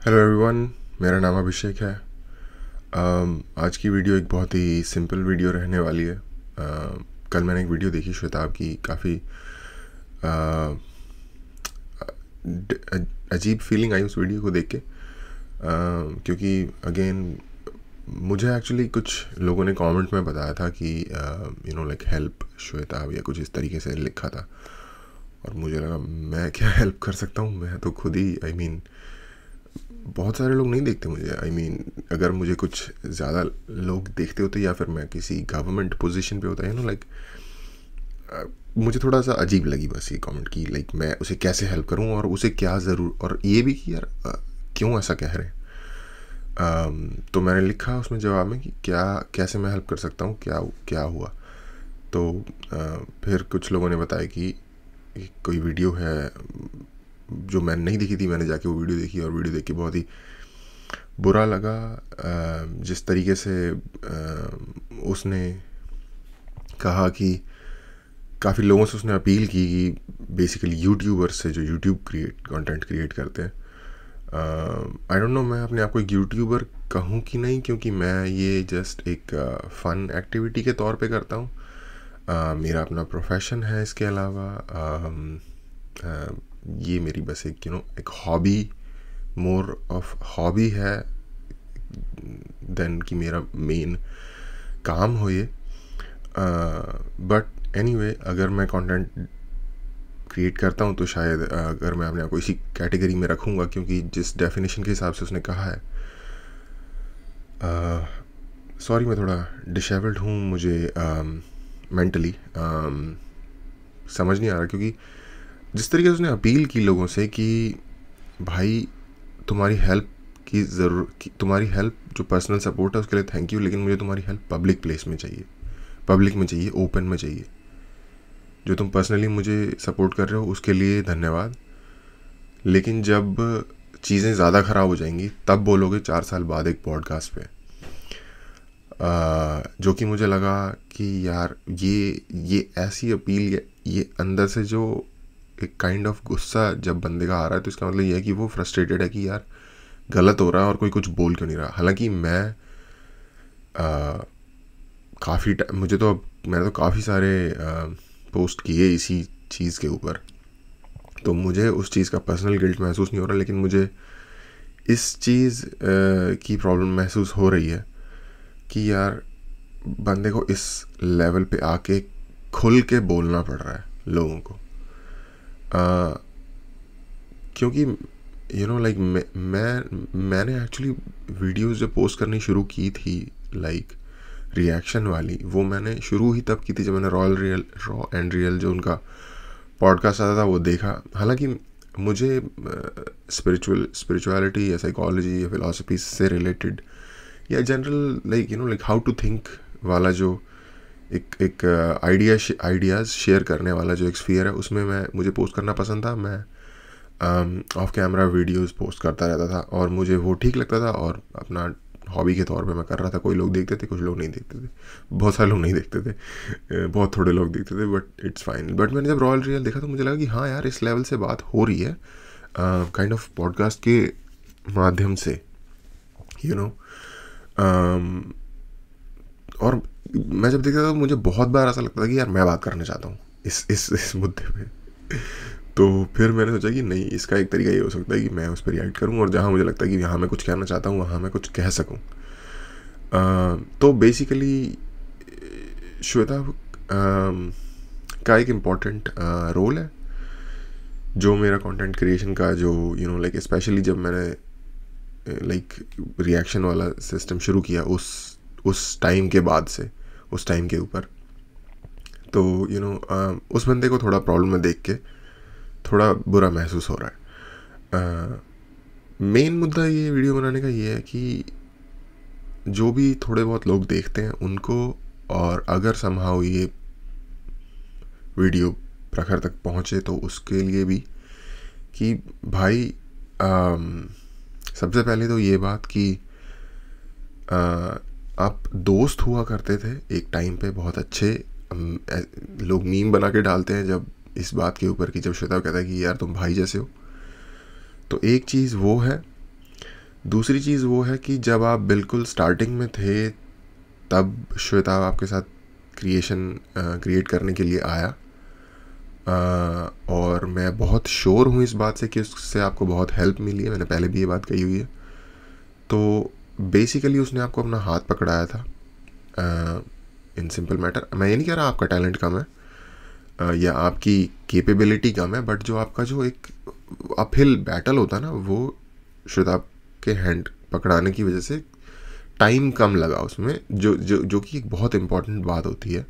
Hello everyone, मेरा नाम अभिषेक है। आज की वीडियो एक बहुत ही सिंपल वीडियो रहने वाली है। कल मैंने एक वीडियो देखी श्वेताब की, काफ़ी अजीब फीलिंग आई उस वीडियो को देख के, क्योंकि अगेन मुझे एक्चुअली कुछ लोगों ने कमेंट में बताया था कि लाइक हेल्प श्वेताब या कुछ इस तरीके से लिखा था। और मुझे लगा मैं क्या हेल्प कर सकता हूँ, मैं तो खुद ही बहुत सारे लोग नहीं देखते मुझे। अगर मुझे कुछ ज़्यादा लोग देखते होते या फिर मैं किसी गवर्नमेंट पोजीशन पे होता लाइक मुझे थोड़ा सा अजीब लगी बस ये कमेंट की, लाइक मैं उसे कैसे हेल्प करूं और उसे क्या ज़रूर, और ये भी कि यार क्यों ऐसा कह रहे हैं। तो मैंने लिखा उसमें जवाब में कि क्या कैसे मैं हेल्प कर सकता हूँ, क्या क्या हुआ। तो फिर कुछ लोगों ने बताया कि कोई वीडियो है जो मैंने नहीं देखी थी, मैंने जाके वो वीडियो देखी और वीडियो देख के बहुत ही बुरा लगा। जिस तरीके से उसने कहा कि काफ़ी लोगों से उसने अपील की कि बेसिकली यूट्यूबर्स से जो यूट्यूब कंटेंट क्रिएट करते हैं, आई डोंट नो मैं अपने आप को एक यूट्यूबर कहूँ कि नहीं, क्योंकि मैं ये जस्ट एक फ़न एक्टिविटी के तौर पे करता हूँ। मेरा अपना प्रोफेशन है इसके अलावा। ये मेरी बस एक एक हॉबी, मोर ऑफ हॉबी है देन कि मेरा मेन काम हो ये। बट एनीवे, अगर मैं कंटेंट क्रिएट करता हूँ तो शायद अगर मैं अपने आप को इसी कैटेगरी में रखूँगा, क्योंकि जिस डेफिनेशन के हिसाब से उसने कहा है। सॉरी मैं थोड़ा डिसेबल्ड हूँ, मुझे मेंटली समझ नहीं आ रहा, क्योंकि जिस तरीके से उसने अपील की लोगों से कि भाई तुम्हारी हेल्प की तुम्हारी हेल्प जो पर्सनल सपोर्ट है उसके लिए थैंक यू, लेकिन मुझे तुम्हारी हेल्प पब्लिक प्लेस में चाहिए, पब्लिक में चाहिए, ओपन में चाहिए। जो तुम पर्सनली मुझे सपोर्ट कर रहे हो उसके लिए धन्यवाद, लेकिन जब चीज़ें ज़्यादा ख़राब हो जाएंगी तब बोलोगे 4 साल बाद एक पॉडकास्ट पे। जो कि मुझे लगा कि यार ये ऐसी अपील, ये अंदर से जो एक काइंड ऑफ गुस्सा जब बंदे का आ रहा है, तो इसका मतलब ये है कि वो फ्रस्ट्रेटेड है कि यार गलत हो रहा है और कोई कुछ बोल क्यों नहीं रहा। हालांकि मैं काफ़ी मैंने तो काफ़ी सारे पोस्ट किए इसी चीज़ के ऊपर, तो मुझे उस चीज़ का पर्सनल गिल्ट महसूस नहीं हो रहा, लेकिन मुझे इस चीज़ की प्रॉब्लम महसूस हो रही है कि यार बंदे को इस लेवल पे आके खुल के बोलना पड़ रहा है लोगों को। क्योंकि लाइक मैंने एक्चुअली वीडियोस जो पोस्ट करनी शुरू की थी, लाइक रिएक्शन वाली, वो मैंने शुरू ही तब की थी जब मैंने रॉ एंड रियल जो उनका पॉडकास्ट आता था वो देखा। हालांकि मुझे स्पिरिचुअलिटी या साइकोलॉजी या फिलॉसफी से रिलेटेड या general like how to think वाला जो एक आइडियाज़ शेयर करने वाला जो एक स्फीयर है, उसमें मुझे पोस्ट करना पसंद था। मैं ऑफ कैमरा वीडियोस पोस्ट करता रहता था और मुझे वो ठीक लगता था, और अपना हॉबी के तौर पे मैं कर रहा था। कोई लोग देखते थे, कुछ लोग नहीं देखते थे, बहुत सारे लोग नहीं देखते थे, बहुत थोड़े लोग देखते थे, बट इट्स फाइन। बट मैंने जब रॉयल रियल देखा तो मुझे लगा कि हाँ यार, इस लेवल से बात हो रही है काइंड ऑफ पॉडकास्ट के माध्यम से, और मैं जब देखता था तो मुझे बहुत बार ऐसा लगता था कि यार मैं बात करना चाहता हूँ इस मुद्दे पे। तो फिर मैंने सोचा कि नहीं, इसका एक तरीका ये हो सकता है कि मैं उस पर रिएक्ट करूँ, और जहाँ मुझे लगता है कि यहाँ मैं कुछ कहना चाहता हूँ वहाँ मैं कुछ कह सकूँ। तो बेसिकली श्वेता का एक इम्पॉर्टेंट रोल है जो मेरा कंटेंट क्रिएशन का, जो लाइक स्पेशली जब मैंने लाइक रिएक्शन वाला सिस्टम शुरू किया उस टाइम के बाद से, उस टाइम के ऊपर, तो उस बंदे को थोड़ा प्रॉब्लम में देख के थोड़ा बुरा महसूस हो रहा है। मेन मुद्दा ये वीडियो बनाने का ये है कि जो भी थोड़े बहुत लोग देखते हैं उनको, और अगर समहाउ ये वीडियो प्रखर तक पहुँचे तो उसके लिए भी कि भाई सबसे पहले तो ये बात कि आप दोस्त हुआ करते थे एक टाइम पे, बहुत अच्छे लोग मीम बना के डालते हैं जब इस बात के ऊपर कि जब श्वेता कहता है कि यार तुम भाई जैसे हो, तो एक चीज़ वो है। दूसरी चीज़ वो है कि जब आप बिल्कुल स्टार्टिंग में थे तब श्वेता आपके साथ क्रिएट करने के लिए आया, और मैं बहुत श्योर हूँ इस बात से कि उससे आपको बहुत हेल्प मिली है। मैंने पहले भी ये बात कही हुई है। तो बेसिकली उसने आपको अपना हाथ पकड़ाया था। इन सिंपल मैटर, मैं ये नहीं कह रहा आपका टैलेंट कम है या आपकी कैपेबिलिटी कम है, बट जो आपका जो एक अपहिल बैटल होता है ना, वो श्वेता के हैंड पकड़ाने की वजह से टाइम कम लगा उसमें, जो कि एक बहुत इम्पॉर्टेंट बात होती है।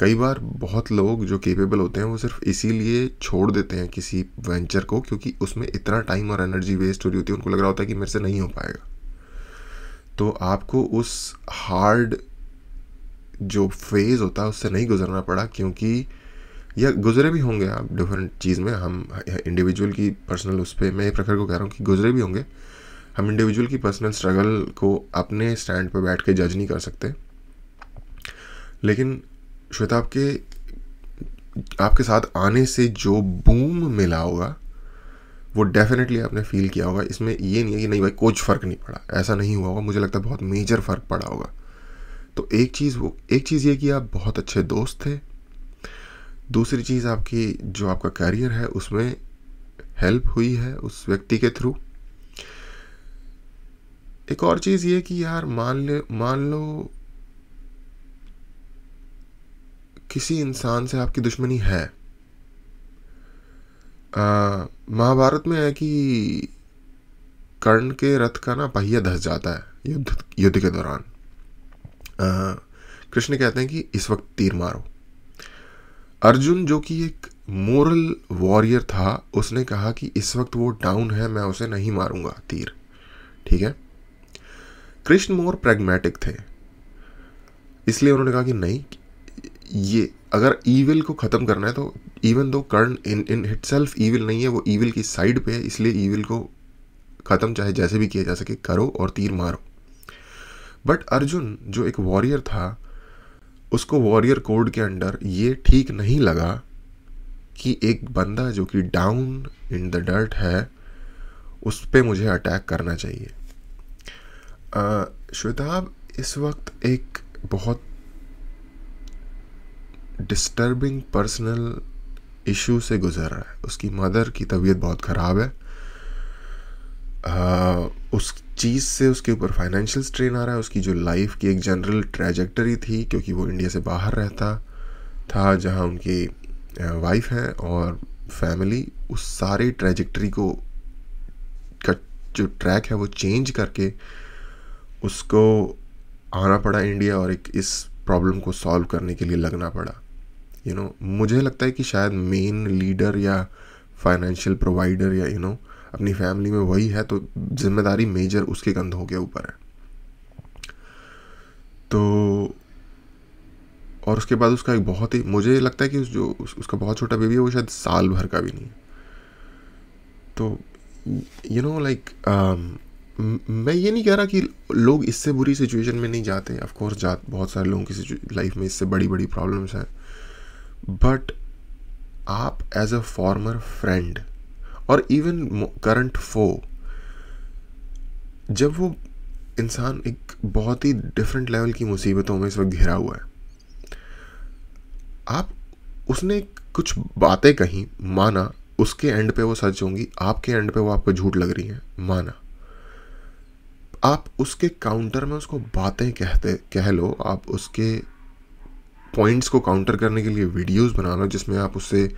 कई बार बहुत लोग जो कैपेबल होते हैं वो सिर्फ इसीलिए छोड़ देते हैं किसी वेंचर को क्योंकि उसमें इतना टाइम और एनर्जी वेस्ट हो रही होती है, उनको लग रहा होता है कि मेरे से नहीं हो पाएगा। तो आपको उस हार्ड जो फेज़ होता है उससे नहीं गुजरना पड़ा, क्योंकि या गुजरे भी होंगे आप डिफरेंट चीज़ में। हम इंडिविजुअल की पर्सनल उस पर, मैं ये प्रखर को कह रहा हूँ कि गुजरे भी होंगे। हम इंडिविजुअल की पर्सनल स्ट्रगल को अपने स्टैंड पर बैठ के जज नहीं कर सकते, लेकिन श्वेता आपके साथ आने से जो बूम मिला होगा वो डेफिनेटली आपने फील किया होगा। इसमें ये नहीं है कि नहीं भाई कुछ फ़र्क नहीं पड़ा, ऐसा नहीं हुआ होगा। मुझे लगता है बहुत मेजर फ़र्क पड़ा होगा। तो एक चीज़ ये कि आप बहुत अच्छे दोस्त थे। दूसरी चीज़ आपकी जो आपका करियर है उसमें हेल्प हुई है उस व्यक्ति के थ्रू। एक और चीज़ ये कि यार मान लो किसी इंसान से आपकी दुश्मनी है। महाभारत में है कि कर्ण के रथ का ना पहिया धस जाता है युद्ध के दौरान। कृष्ण कहते हैं कि इस वक्त तीर मारो। अर्जुन जो कि एक मोरल वॉरियर था, उसने कहा कि इस वक्त वो डाउन है, मैं उसे नहीं मारूंगा तीर। ठीक है, कृष्ण मोर प्रैग्मेटिक थे, इसलिए उन्होंने कहा कि नहीं, ये अगर ईविल को ख़त्म करना है तो even though Karna in itself evil नहीं है, वो ईविल की साइड पे है, इसलिए ईविल को ख़त्म चाहे जैसे भी किया जा सके करो और तीर मारो। बट अर्जुन जो एक वॉरियर था, उसको वॉरियर कोड के अंडर ये ठीक नहीं लगा कि एक बंदा जो कि डाउन इन द डर्ट है उस पे मुझे अटैक करना चाहिए। श्वेताब इस वक्त एक बहुत डिस्टर्बिंग पर्सनल इशू से गुजर रहा है। उसकी मदर की तबीयत बहुत ख़राब है। उस चीज़ से उसके ऊपर फाइनेंशियल स्ट्रेन आ रहा है। उसकी जो लाइफ की एक जनरल ट्रैजेक्टरी थी, क्योंकि वो इंडिया से बाहर रहता था जहाँ उनकी वाइफ है और फैमिली, उस सारी ट्रैजेक्टरी का जो ट्रैक है वो चेंज करके उसको आना पड़ा इंडिया और एक इस प्रॉब्लम को सॉल्व करने के लिए लगना पड़ा। मुझे लगता है कि शायद मेन लीडर या फाइनेंशियल प्रोवाइडर या अपनी फैमिली में वही है, तो जिम्मेदारी मेजर उसके कंधों के ऊपर है। तो और उसके बाद उसका एक बहुत ही, मुझे लगता है कि उसका बहुत छोटा बेबी है, वो शायद साल भर का भी नहीं है। तो मैं ये नहीं कह रहा कि लोग इससे बुरी सिचुएशन में नहीं जाते, ऑफ कोर्स बहुत सारे लोगों की लाइफ में इससे बड़ी बड़ी प्रॉब्लम्स हैं, बट आप एज अ फॉर्मर फ्रेंड और इवन करंट फो, जब वो इंसान एक बहुत ही डिफरेंट लेवल की मुसीबतों में इस वक्त घिरा हुआ है, उसने कुछ बातें कही, माना, उसके एंड पे वो सच होंगी, आपके एंड पे वो आपको झूठ लग रही हैं, माना, आप उसके काउंटर में उसको बातें कह लो, आप उसके पॉइंट्स को काउंटर करने के लिए वीडियोस बना लो जिसमें आप उससे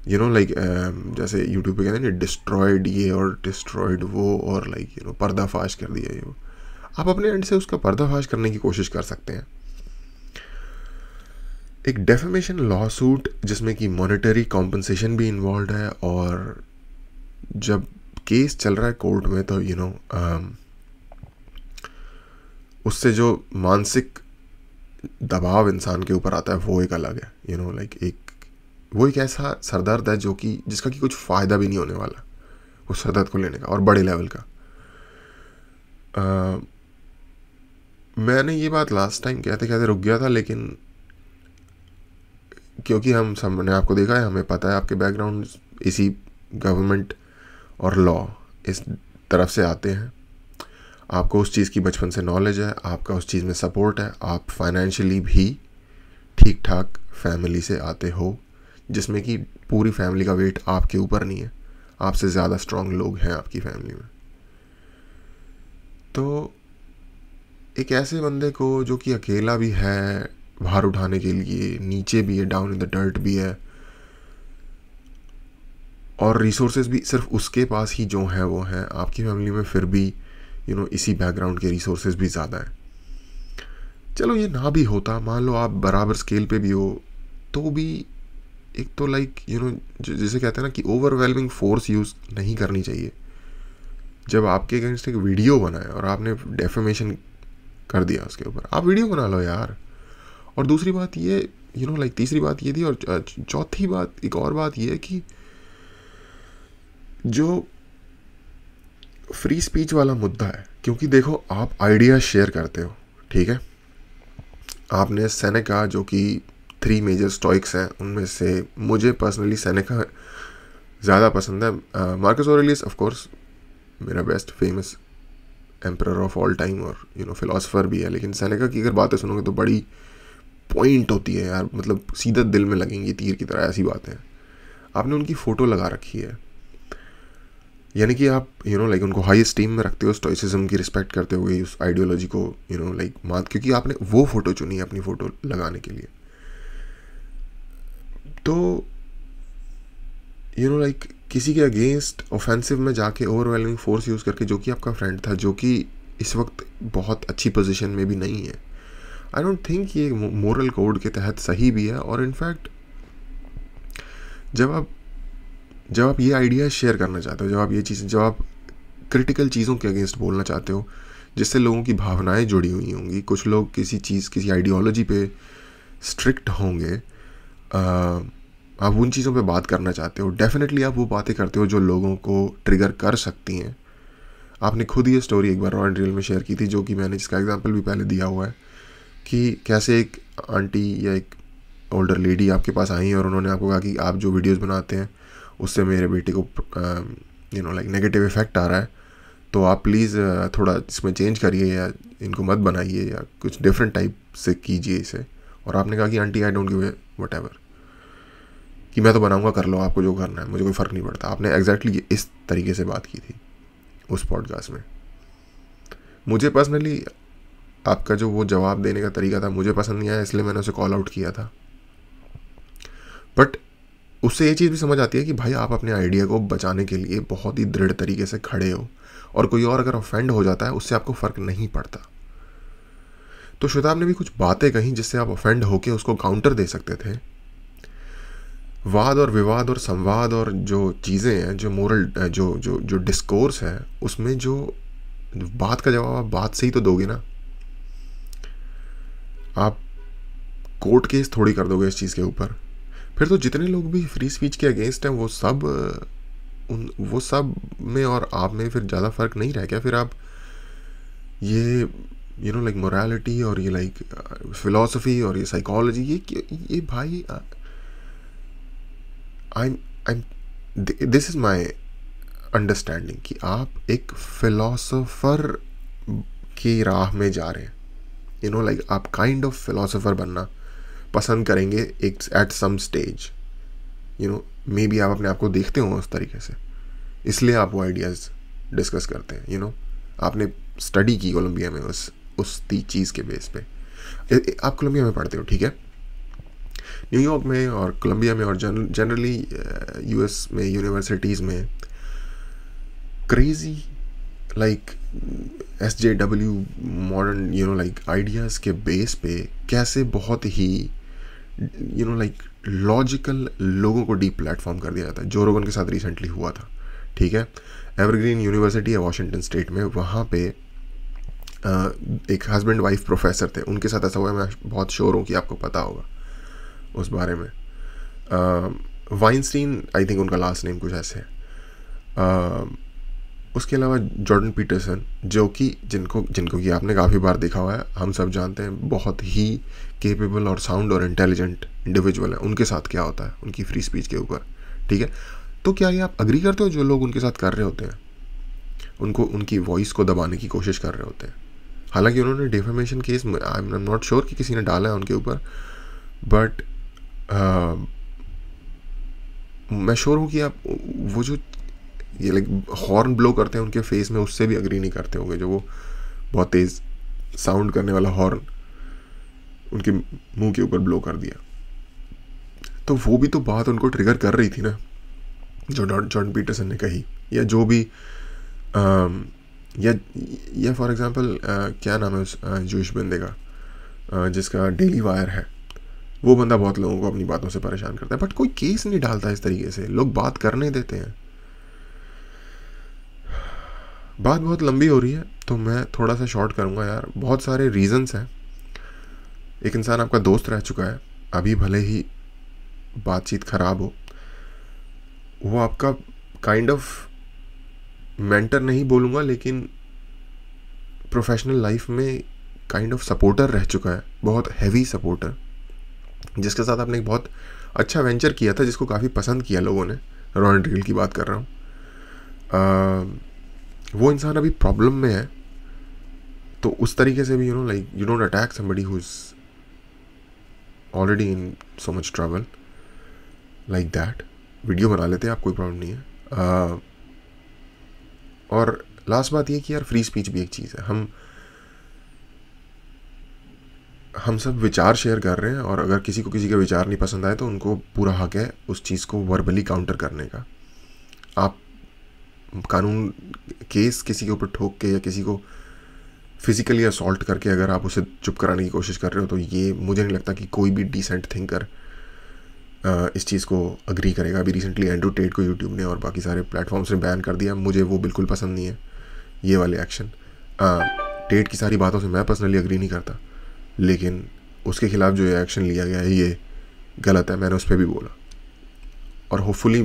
जैसे यूट्यूब पे कहते हैं डिस्ट्रॉयड ये और डिस्ट्रॉयड वो, और पर्दाफाश कर दिया ये वो। आप अपने एंड से उसका पर्दाफाश करने की कोशिश कर सकते हैं। एक डेफेमेशन लॉ सूट जिसमें कि मॉनेटरी कॉम्पनसेशन भी इन्वॉल्व है, और जब केस चल रहा है कोर्ट में तो उससे जो मानसिक दबाव इंसान के ऊपर आता है वो एक अलग है। वो एक ऐसा सरदर्द है जिसका कि कुछ फ़ायदा भी नहीं होने वाला उस सरदर्द को लेने का, और बड़े लेवल का। मैंने ये बात लास्ट टाइम कहते कहते रुक गया था, लेकिन क्योंकि हम सबने आपको देखा है, हमें पता है आपके बैकग्राउंड इसी गवर्नमेंट और लॉ इस तरफ से आते हैं, आपको उस चीज़ की बचपन से नॉलेज है, आपका उस चीज़ में सपोर्ट है, आप फाइनेंशियली भी ठीक ठाक फैमिली से आते हो, जिसमें कि पूरी फैमिली का वेट आपके ऊपर नहीं है, आपसे ज़्यादा स्ट्रांग लोग हैं आपकी फैमिली में। तो एक ऐसे बंदे को जो कि अकेला भी है भार उठाने के लिए, नीचे भी है, डाउन इन द डर्ट भी है, और रिसोर्सेज भी सिर्फ उसके पास ही जो हैं वो हैं, आपकी फैमिली में फिर भी इसी बैकग्राउंड के रिसोर्सेज भी ज़्यादा हैं। चलो ये ना भी होता, मान लो आप बराबर स्केल पे भी हो, तो भी एक तो जैसे कहते हैं ना कि ओवरवेलमिंग फोर्स यूज़ नहीं करनी चाहिए। जब आपके अगेंस्ट एक वीडियो बनाए और आपने डेफेमेशन कर दिया उसके ऊपर, आप वीडियो बना लो यार। और दूसरी बात ये तीसरी बात ये थी, और चौथी बात, एक और बात ये है कि जो फ्री स्पीच वाला मुद्दा है, क्योंकि देखो आप आइडिया शेयर करते हो, ठीक है, आपने सेनेका, जो कि 3 मेजर स्टोइक्स हैं, उनमें से मुझे पर्सनली सेनेका ज़्यादा पसंद है। मार्कस ऑरेलियस ऑफ कोर्स मेरा best famous emperor of all time और फिलोसफर भी है, लेकिन सेनेका की अगर बातें सुनोगे तो बड़ी पॉइंट होती है यार, मतलब सीधा दिल में लगेंगी तीर की तरह, ऐसी बातें हैं। आपने उनकी फ़ोटो लगा रखी है, यानी कि आप उनको हाई स्टीम में रखते हो, स्टोइसिज्म की रिस्पेक्ट करते हुए उस आइडियोलॉजी को क्योंकि आपने वो फ़ोटो चुनी है अपनी फ़ोटो लगाने के लिए। तो किसी के अगेंस्ट ऑफेंसिव में जाके ओवरवेलमिंग फोर्स यूज़ करके, जो कि आपका फ्रेंड था, जो कि इस वक्त बहुत अच्छी पोजीशन में भी नहीं है, आई डोंट थिंक ये मोरल कोड के तहत सही भी है। और इनफैक्ट जब आप ये आइडिया शेयर करना चाहते हो, जब आप क्रिटिकल चीज़ों के अगेंस्ट बोलना चाहते हो जिससे लोगों की भावनाएं जुड़ी हुई होंगी, कुछ लोग किसी आइडियोलॉजी पे स्ट्रिक्ट होंगे, आप उन चीज़ों पे बात करना चाहते हो, डेफिनेटली आप वो बातें करते हो जो लोगों को ट्रिगर कर सकती हैं। आपने खुद ये स्टोरी एक बार रॉ एंड रियल में शेयर की थी, जो कि मैंने जिसका एग्जांपल भी पहले दिया हुआ है, कि कैसे एक आंटी या एक ओल्डर लेडी आपके पास आई और उन्होंने आपको कहा कि आप जो वीडियोस बनाते हैं उससे मेरे बेटे को नेगेटिव इफेक्ट आ रहा है, तो आप प्लीज़ थोड़ा इसमें चेंज करिए, या इनको मत बनाइए, या कुछ डिफरेंट टाइप से कीजिए इसे। और आपने कहा कि aunty I don't give a whatever, कि मैं तो बनाऊंगा, कर लो आपको जो करना है, मुझे कोई फ़र्क नहीं पड़ता। आपने एग्जैक्टली इस तरीके से बात की थी उस पॉडकास्ट में। मुझे पर्सनली आपका जो वो जवाब देने का तरीका था मुझे पसंद नहीं आया, इसलिए मैंने उसे कॉल आउट किया था। बट उससे ये चीज़ भी समझ आती है कि भाई आप अपने आइडिया को बचाने के लिए बहुत ही दृढ़ तरीके से खड़े हो, और कोई और अगर ऑफेंड हो जाता है उससे आपको फ़र्क नहीं पड़ता। तो श्वेताब ने भी कुछ बातें कहीं जिससे आप ऑफेंड होके उसको काउंटर दे सकते थे। वाद और विवाद और संवाद और जो चीज़ें हैं, जो मोरल जो डिस्कोर्स है, उसमें जो बात का जवाब आप बात से ही तो दोगे ना। आप कोर्ट केस थोड़ी कर दोगे इस चीज़ के ऊपर। फिर तो जितने लोग भी फ्री स्पीच के अगेंस्ट हैं वो सब में और आप में फिर ज़्यादा फ़र्क नहीं रह गया। फिर आप ये मोरालिटी और ये फिलॉसफी और ये साइकोलॉजी, ये भाई दिस इज़ माई अंडरस्टैंडिंग कि आप एक फिलोसोफर की राह में जा रहे हैं। आप काइंड ऑफ फिलोसोफर बनना पसंद करेंगे at some stage, maybe आप अपने आप को देखते हो उस तरीके से, इसलिए आप वो आइडियाज़ डिस्कस करते हैं। आपने स्टडी की कोलंबिया में उस चीज़ के बेस पे। आप कोलंबिया में पढ़ते हो, ठीक है, न्यूयॉर्क में और कोलंबिया में और जनरली यूएस में यूनिवर्सिटीज़ में क्रेजी SJW मॉडर्न आइडियाज़ के बेस पे कैसे बहुत ही लॉजिकल लोगों को डीप प्लेटफॉर्म कर दिया जाता है। जो रोगन के साथ रिसेंटली हुआ था, ठीक है, एवरग्रीन यूनिवर्सिटी है वॉशिंगटन स्टेट में, वहाँ पे एक हस्बैंड वाइफ प्रोफेसर थे, उनके साथ ऐसा हुआ है। मैं बहुत श्योर हूँ कि आपको पता होगा उस बारे में। वाइनस्टीन आई थिंक उनका लास्ट नेम कुछ ऐसे है। उसके अलावा जॉर्डन पीटरसन, जो कि जिनको कि आपने काफ़ी बार देखा हुआ है, हम सब जानते हैं, बहुत ही केपेबल और साउंड और इंटेलिजेंट इंडिविजुअल है। उनके साथ क्या होता है उनकी फ्री स्पीच के ऊपर, ठीक है। तो क्या ये आप अग्री करते हो जो लोग उनके साथ कर रहे होते हैं? उनको उनकी वॉइस को दबाने की कोशिश कर रहे होते हैं। हालांकि उन्होंने defamation case, I am not sure कि किसी ने डाला है उनके ऊपर, बट मैं श्योर हूँ कि आप वो जो ये लाइक हॉर्न ब्लो करते हैं उनके फेस में, उससे भी अग्री नहीं करते होंगे, जो वो बहुत तेज़ साउंड करने वाला हॉर्न उनके मुंह के ऊपर ब्लो कर दिया। तो वो भी तो बात उनको ट्रिगर कर रही थी ना, जो जॉर्डन पीटरसन ने कही, या जो भी या फॉर एग्जांपल क्या नाम है उस जूश बंदे का जिसका डेली वायर है, वो बंदा बहुत लोगों को अपनी बातों से परेशान करता है, बट कोई केस नहीं डालता इस तरीके से, लोग बात करने देते हैं। बात बहुत लंबी हो रही है तो मैं थोड़ा सा शॉर्ट करूँगा यार। बहुत सारे रीजंस हैं। एक इंसान आपका दोस्त रह चुका है, अभी भले ही बातचीत ख़राब हो, वो आपका काइंड ऑफ मेंटर नहीं बोलूँगा, लेकिन प्रोफेशनल लाइफ में काइंड ऑफ सपोर्टर रह चुका है, बहुत हैवी सपोर्टर, जिसके साथ आपने एक बहुत अच्छा वेंचर किया था, जिसको काफ़ी पसंद किया लोगों ने। रॉन ड्रिल की बात कर रहा हूँ। वो इंसान अभी प्रॉब्लम में है, तो उस तरीके से भी like you don't attack somebody who is already in so much trouble like that. Video बना लेते हैं आप, कोई प्रॉब्लम नहीं है। और लास्ट बात ये कि यार फ्री स्पीच भी एक चीज़ है। हम सब विचार शेयर कर रहे हैं, और अगर किसी को किसी का विचार नहीं पसंद आए तो उनको पूरा हक है उस चीज़ को वर्बली काउंटर करने का। आप कानून केस किसी के ऊपर ठोक के या किसी को फिजिकली असॉल्ट करके अगर आप उसे चुप कराने की कोशिश कर रहे हो, तो ये मुझे नहीं लगता कि कोई भी डिसेंट थिंकर इस चीज़ को अग्री करेगा। अभी रिसेंटली एंड्रू टेट को यूट्यूब ने और बाकी सारे प्लेटफॉर्म्स ने बैन कर दिया, मुझे वो बिल्कुल पसंद नहीं है ये वाले एक्शन। टेट की सारी बातों से मैं पर्सनली अग्री नहीं करता, लेकिन उसके खिलाफ जो ये एक्शन लिया गया है ये गलत है, मैंने उस पर भी बोला। और होपफुली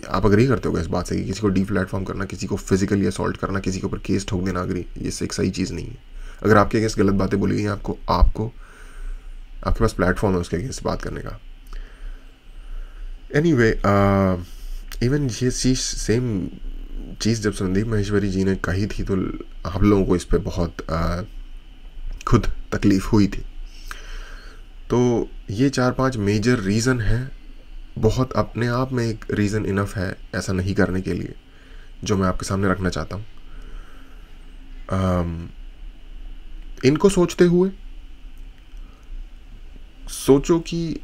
आप अग्री करते होगा इस बात से कि किसी को डी प्लेटफॉर्म करना, किसी को फिजिकली असॉल्ट करना, किसी के ऊपर केस ठोक देना, अग्री ये एक सही चीज़ नहीं है। अगर आपके अगेंस्ट गलत बातें बोली गई आपको आपके पास प्लेटफॉर्म है उसके अगेंस्ट बात करने का। एनीवे, इवन ये चीज़ सेम चीज़ जब संदीप माहेश्वरी जी ने कही थी तो आप लोगों को इस पर बहुत खुद तकलीफ़ हुई थी। तो ये 4-5 मेजर रीज़न है, बहुत अपने आप में एक रीज़न इनफ है ऐसा नहीं करने के लिए, जो मैं आपके सामने रखना चाहता हूँ। इनको सोचते हुए सोचो कि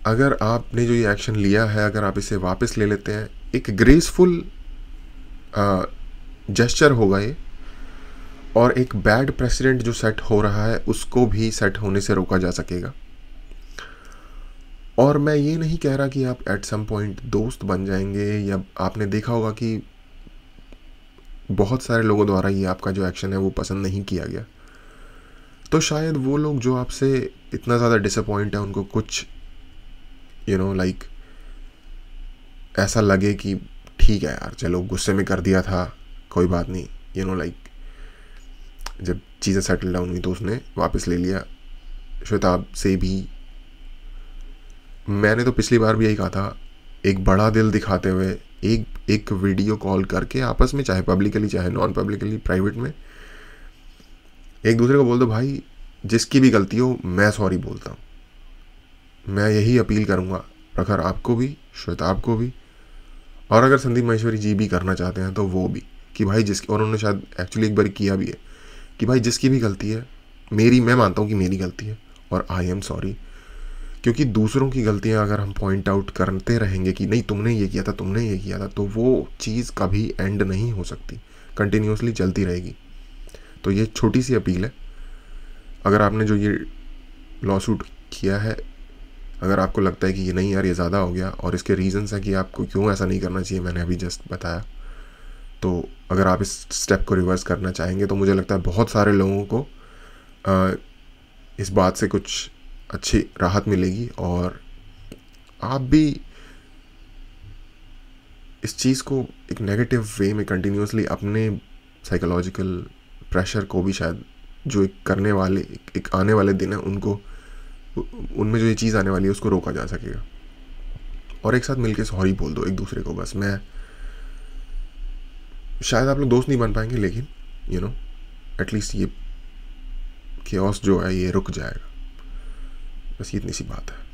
अगर आपने जो ये एक्शन लिया है, अगर आप इसे वापस ले लेते हैं, एक ग्रेसफुल जेस्चर होगा ये, और एक बैड प्रेसिडेंट जो सेट हो रहा है उसको भी सेट होने से रोका जा सकेगा। और मैं ये नहीं कह रहा कि आप एट सम पॉइंट दोस्त बन जाएंगे, या आपने देखा होगा कि बहुत सारे लोगों द्वारा ये आपका जो एक्शन है वो पसंद नहीं किया गया, तो शायद वो लोग जो आपसे इतना ज़्यादा डिसअपॉइंट है उनको कुछ लाइक ऐसा लगे कि ठीक है यार, चलो गुस्से में कर दिया था, कोई बात नहीं, लाइक जब चीज़ें सेटल डाउन हुई तो उसने वापस ले लिया। श्वेता से भी मैंने तो पिछली बार भी यही कहा था, एक बड़ा दिल दिखाते हुए एक वीडियो कॉल करके आपस में, चाहे पब्लिकली चाहे नॉन पब्लिकली, प्राइवेट में एक दूसरे को बोल दो, भाई जिसकी भी गलती हो मैं सॉरी बोलता हूँ। मैं यही अपील करूँगा प्रखर आपको भी, श्वेता आपको भी, और अगर संदीप माहेश्वरी जी भी करना चाहते हैं तो वो भी, कि भाई जिसकी, और उन्होंने शायद एक्चुअली एक बार किया भी है, कि भाई जिसकी भी गलती है, मैं मानता हूँ कि मेरी गलती है और आई एम सॉरी। क्योंकि दूसरों की गलतियां अगर हम पॉइंट आउट करते रहेंगे कि नहीं तुमने ये किया था, तुमने ये किया था, तो वो चीज़ कभी एंड नहीं हो सकती, कंटिन्यूसली चलती रहेगी। तो ये छोटी सी अपील है, अगर आपने जो ये लॉसूट किया है, अगर आपको लगता है कि ये नहीं यार ये ज़्यादा हो गया और इसके रीज़न्स हैं कि आपको क्यों ऐसा नहीं करना चाहिए, मैंने अभी जस्ट बताया, तो अगर आप इस स्टेप को रिवर्स करना चाहेंगे तो मुझे लगता है बहुत सारे लोगों को इस बात से कुछ अच्छी राहत मिलेगी, और आप भी इस चीज़ को एक नेगेटिव वे में कंटिन्यूसली अपने साइकोलॉजिकल प्रेशर को भी शायद जो एक करने वाले एक आने वाले दिन है उनमें जो ये चीज़ आने वाली है उसको रोका जा सकेगा। और एक साथ मिलके सॉरी बोल दो एक दूसरे को। बस मैं शायद आप लोग दोस्त नहीं बन पाएंगे, लेकिन एटलीस्ट ये केओस जो है ये रुक जाएगा। बस इतनी सी बात है।